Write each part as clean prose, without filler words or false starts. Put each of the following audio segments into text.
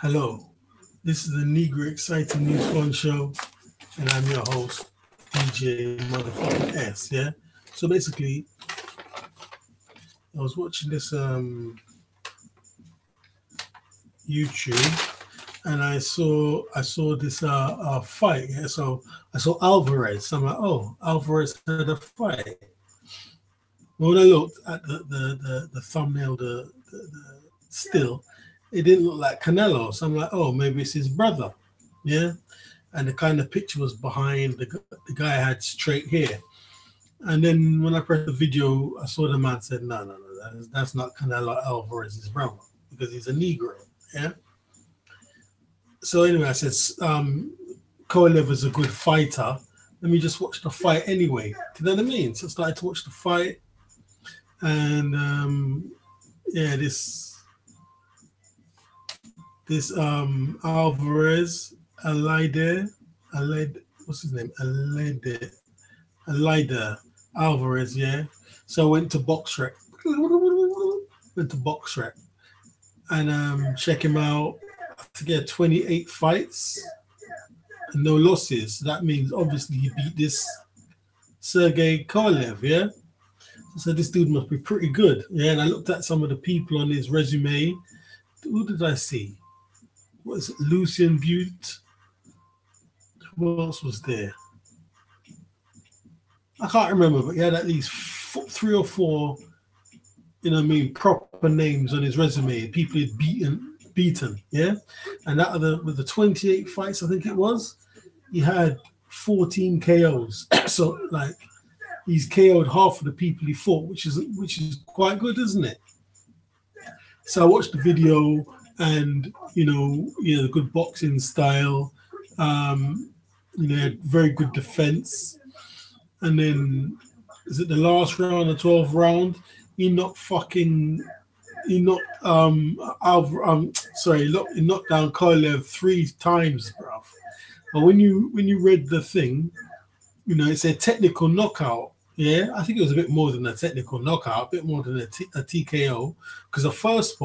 Hello, this is the Negro Exciting News Fun Show, and I'm your host, DJ Motherfucking S. Yeah. So basically, I was watching this YouTube, and I saw this fight. Yeah. So I saw Alvarez. So I'm like, oh, Alvarez had a fight. When I looked at the thumbnail, the still, it didn't look like Canelo. So I'm like, oh, maybe it's his brother. Yeah. And the kind of picture was behind the guy had straight hair. And then when I pressed the video, I saw the man said, no, that's not Canelo Alvarez's brother because he's a Negro. Yeah. So anyway, I said, Kovalev is a good fighter. Let me just watch the fight anyway. You know what I mean? So I started to watch the fight. And yeah, this Alvarez, Eleider, what's his name? Eleider Alvarez, yeah. So I went to BoxRec. And check him out. I think he had 28 fights and no losses. So that means obviously he beat this Sergey Kovalev, yeah. So this dude must be pretty good, yeah. And I looked at some of the people on his resume. Who did I see? What is it? Lucian Butte. Who else was there? I can't remember, but he had at least three or four, proper names on his resume. People he'd beaten, yeah. And that with the 28 fights, I think it was, he had 14 KOs. So like, he's KO'd half of the people he fought, which is quite good, isn't it? So I watched the video, and the good boxing style. He had very good defense, and then is it the last round, the 12th round? He knocked down Kovalev 3 times, bruv. But when you read the thing, it said technical knockout. Yeah, I think it was a bit more than a technical knockout, a bit more than a TKO. Because the first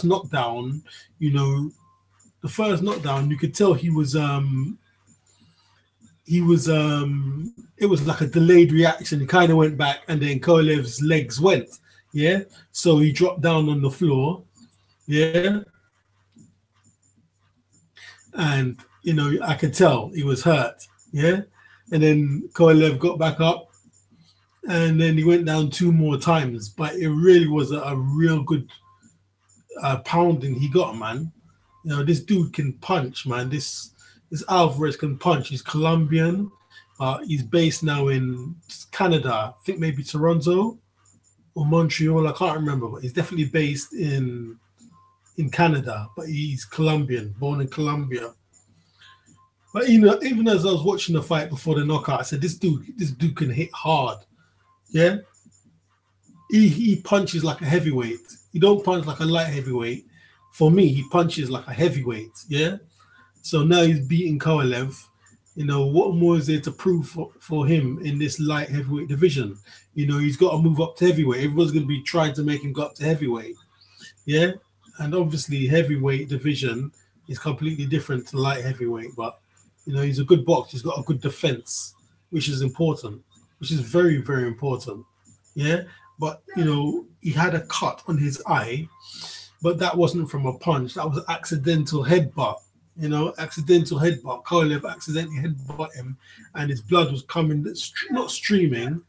knockdown, you could tell it was like a delayed reaction. He kind of went back, and then Kovalev's legs went. Yeah, so he dropped down on the floor. Yeah, and I could tell he was hurt. Yeah, and then Kovalev got back up. And then he went down 2 more times, but it really was a real good pounding he got, man. This dude can punch, man. This Alvarez can punch. He's Colombian. He's based now in Canada. I think maybe Toronto or Montreal. I can't remember, but he's definitely based in Canada. But he's Colombian, born in Colombia. But even as I was watching the fight before the knockout, I said, this dude can hit hard. Yeah, he punches like a heavyweight. He don't punch like a light heavyweight. For me, he punches like a heavyweight. Yeah. So now he's beating Kovalev. What more is there to prove for him in this light heavyweight division? He's got to move up to heavyweight. Everyone's going to be trying to make him go up to heavyweight. Yeah, and obviously heavyweight division is completely different to light heavyweight. But he's a good boxer. He's got a good defense, which is important. Which is very, very important. Yeah. But, he had a cut on his eye, but that wasn't from a punch. That was accidental headbutt. Accidental headbutt. Kovalev accidentally headbutt him, and his blood was coming, not streaming.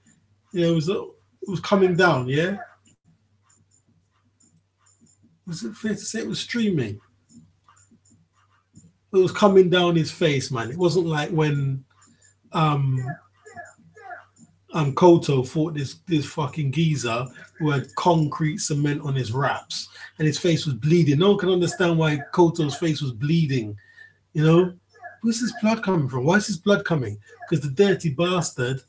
It was coming down. Yeah. Was it fair to say it was streaming? It was coming down his face, man. It wasn't like when, Cotto fought this fucking geezer who had concrete cement on his wraps, and his face was bleeding. No one can understand why Cotto's face was bleeding. Where's his blood coming from? Why is his blood coming? Because the dirty bastard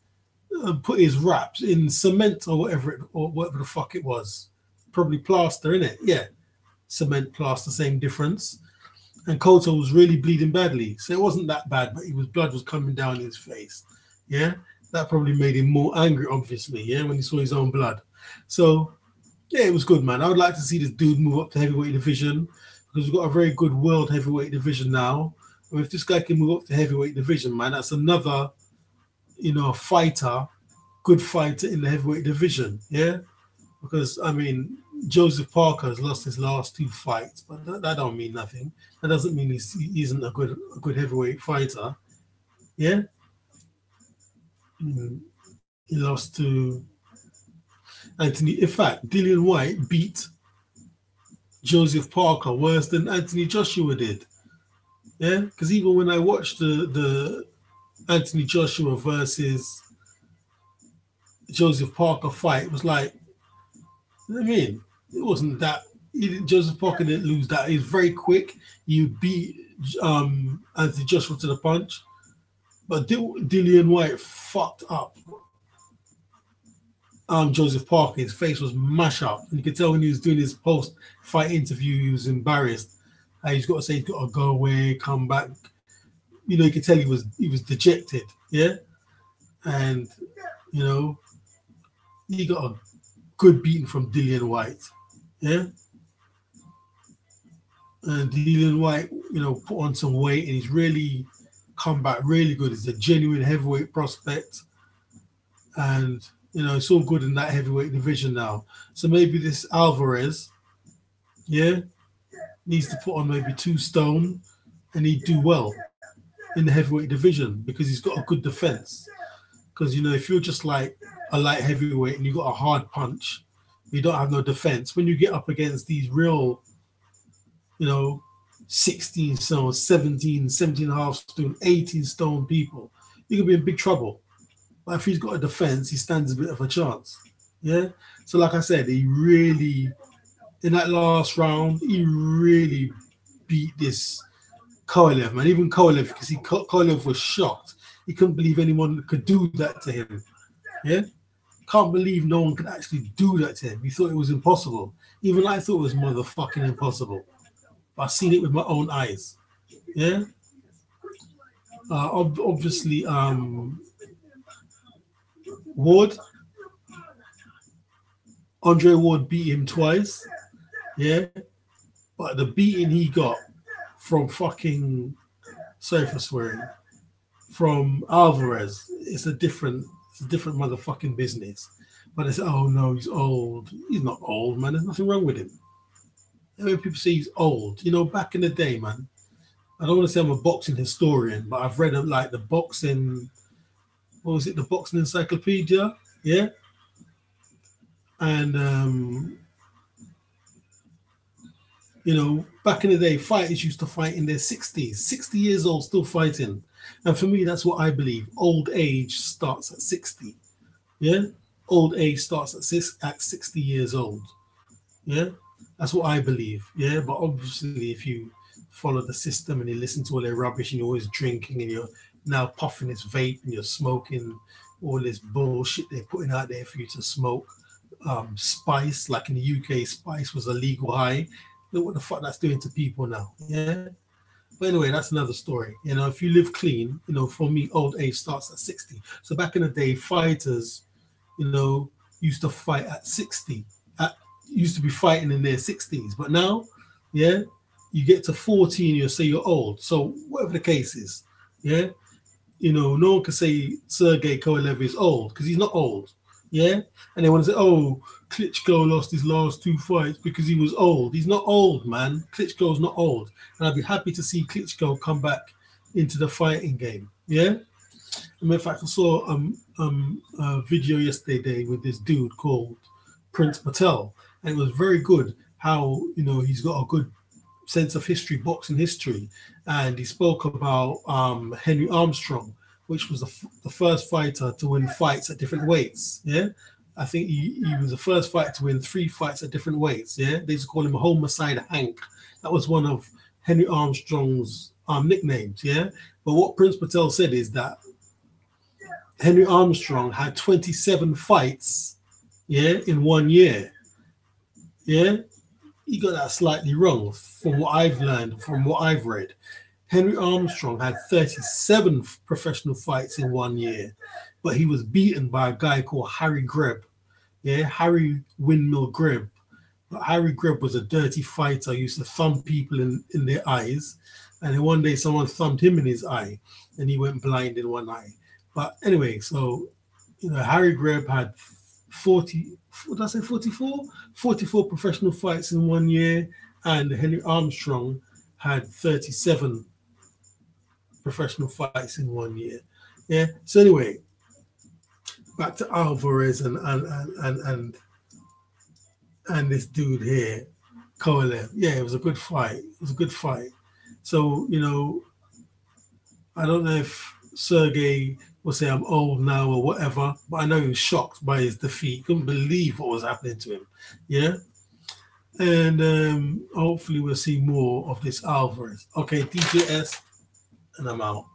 put his wraps in cement or whatever the fuck it was. Probably plaster, innit? Yeah, cement, plaster, same difference. And Cotto was really bleeding badly, so it wasn't that bad, but blood was coming down his face. Yeah. That probably made him more angry, obviously, yeah, when he saw his own blood. So, yeah, it was good, man. I would like to see this dude move up to heavyweight division. because we've got a very good world heavyweight division now. And if this guy can move up to heavyweight division, man, that's another, fighter, good fighter in the heavyweight division. Yeah, because I mean, Joseph Parker has lost his last 2 fights, but that don't mean nothing. That doesn't mean he isn't a good heavyweight fighter. Yeah, he lost to Anthony. In fact, Dillian White beat Joseph Parker worse than Anthony Joshua did. Yeah, because even when I watched the Anthony Joshua versus Joseph Parker fight, it was like, I mean, it wasn't that. Joseph Parker didn't lose that. He was very quick. You beat Anthony Joshua to the punch, but Dillian White fucked up Joseph Parker. His face was mashed up, and you could tell when he was doing his post-fight interview, he was embarrassed. He's got to say he's got to go away, come back. You could tell he was dejected. Yeah, and he got a good beating from Dillian White. Yeah. And Dillian White, put on some weight, and he's really come back really good. He's a genuine heavyweight prospect. And, it's all good in that heavyweight division now. So maybe this Alvarez, needs to put on maybe 2 stone, and he'd do well in the heavyweight division because he's got a good defense. Because, if you're just like a light heavyweight and you got a hard punch, you don't have no defense. When you get up against these real, 16 stone, 17 and a half stone, 18 stone people, you could be in big trouble. But if he's got a defense, he stands a bit of a chance. Yeah. So like I said, he really, in that last round, he really beat this Kovalev, man. Even Kovalev, because Kovalev was shocked. He couldn't believe anyone could do that to him. Yeah. Can't believe no one could actually do that to him. He thought it was impossible. Even I thought it was motherfucking impossible. But I've seen it with my own eyes. Yeah. Obviously, Andre Ward beat him twice. Yeah. But the beating he got from fucking, sorry for swearing, from Alvarez, it's a different motherfucking business. But they say, oh no, he's old. He's not old, man. There's nothing wrong with him. When people say he's old, back in the day, man, I don't want to say I'm a boxing historian, but I've read like the boxing, what was it, the boxing encyclopedia? Yeah. And, back in the day, fighters used to fight in their 60s, 60 years old, still fighting. And for me, that's what I believe. Old age starts at 60. Yeah. Old age starts at 60 years old. Yeah. That's what I believe. Yeah. But obviously, if you follow the system and you listen to all their rubbish and you're always drinking and you're now puffing this vape and you're smoking all this bullshit they're putting out there for you to smoke. Spice, like in the UK, spice was a legal high. Look what the fuck that's doing to people now. Yeah. But anyway, that's another story. If you live clean, for me, old age starts at 60. So back in the day, fighters, used to fight at 60. Used to be fighting in their 60s. But now, yeah, you get to 40 and you say you're old. So whatever the case is, yeah, no one can say Sergey Kovalev is old because he's not old. Yeah. And they want to say, oh, Klitschko lost his last 2 fights because he was old. He's not old, man. Klitschko's not old. And I'd be happy to see Klitschko come back into the fighting game. Yeah. And in fact, I saw a video yesterday with this dude called Prince Patel. And it was very good how, he's got a good sense of history, boxing history. And he spoke about Henry Armstrong, which was the first fighter to win fights at different weights. Yeah. I think he was the first fighter to win 3 fights at different weights. Yeah. They used to call him Homicide Hank. That was one of Henry Armstrong's nicknames. Yeah. But what Prince Patel said is that Henry Armstrong had 27 fights, yeah, in 1 year. Yeah. He got that slightly wrong from what I've learned, from what I've read. Henry Armstrong had 37 professional fights in 1 year, but he was beaten by a guy called Harry Greb. Yeah, Harry Windmill Greb, But Harry Greb was a dirty fighter. He used to thumb people in their eyes. And then one day someone thumbed him in his eye and he went blind in one eye. But anyway, so, Harry Greb had 40, what did I say, 44? 44 professional fights in 1 year. And Henry Armstrong had 37 professional fights in 1 year. Yeah. So anyway, back to Alvarez and this dude here, Kovalev. Yeah, it was a good fight. It was a good fight. So, I don't know if Sergey will say I'm old now or whatever, but I know he was shocked by his defeat. Couldn't believe what was happening to him. Yeah. And hopefully we'll see more of this Alvarez. Okay, DJS, and I'm out.